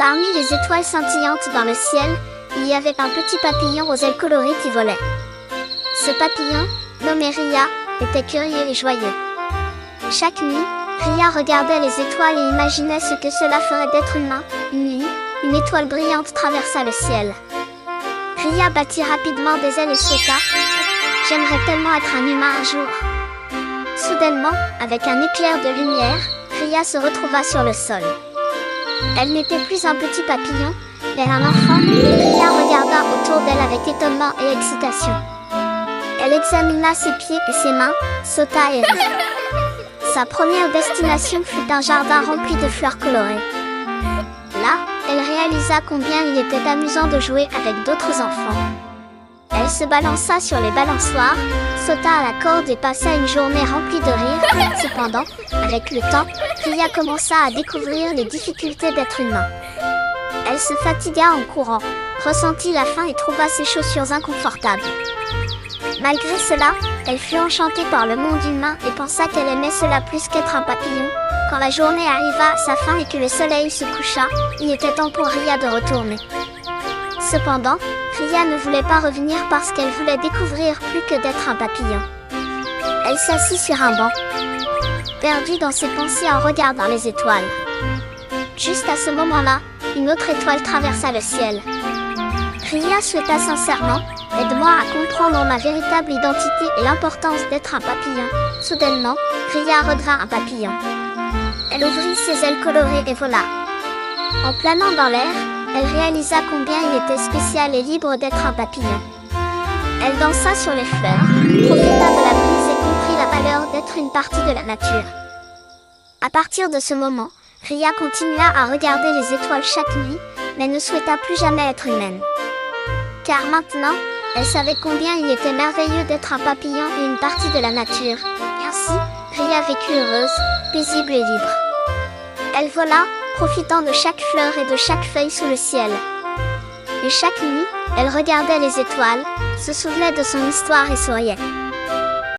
Parmi les étoiles scintillantes dans le ciel, il y avait un petit papillon aux ailes colorées qui volait. Ce papillon, nommé Ria, était curieux et joyeux. Chaque nuit, Ria regardait les étoiles et imaginait ce que cela ferait d'être humain. Une nuit, une étoile brillante traversa le ciel. Ria battit rapidement des ailes et sauta. « J'aimerais tellement être un humain un jour !» Soudainement, avec un éclair de lumière, Ria se retrouva sur le sol. Elle n'était plus un petit papillon, mais un enfant. Ria regarda autour d'elle avec étonnement et excitation. Elle examina ses pieds et ses mains, sauta et rit. Sa première destination fut un jardin rempli de fleurs colorées. Là, elle réalisa combien il était amusant de jouer avec d'autres enfants. Elle se balança sur les balançoires, sauta à la corde et passa une journée remplie de rire. Cependant, avec le temps, Ria commença à découvrir les difficultés d'être humain. Elle se fatigua en courant, ressentit la faim et trouva ses chaussures inconfortables. Malgré cela, elle fut enchantée par le monde humain et pensa qu'elle aimait cela plus qu'être un papillon. Quand la journée arriva à sa fin et que le soleil se coucha, il était temps pour Ria de retourner. Cependant, Ria ne voulait pas revenir parce qu'elle voulait découvrir plus que d'être un papillon. Elle s'assit sur un banc, perdue dans ses pensées en regardant les étoiles. Juste à ce moment-là, une autre étoile traversa le ciel. Ria souhaita sincèrement « Aide-moi à comprendre ma véritable identité et l'importance d'être un papillon ». Soudainement, Ria redevint un papillon. Elle ouvrit ses ailes colorées et vola. En planant dans l'air, elle réalisa combien il était spécial et libre d'être un papillon. Elle dansa sur les fleurs, profita de la brise et comprit la valeur d'être une partie de la nature. À partir de ce moment, Ria continua à regarder les étoiles chaque nuit, mais ne souhaita plus jamais être humaine. Car maintenant, elle savait combien il était merveilleux d'être un papillon et une partie de la nature. Ainsi, Ria vécut heureuse, paisible et libre. Elle vola, profitant de chaque fleur et de chaque feuille sous le ciel. Et chaque nuit, elle regardait les étoiles, se souvenait de son histoire et souriait.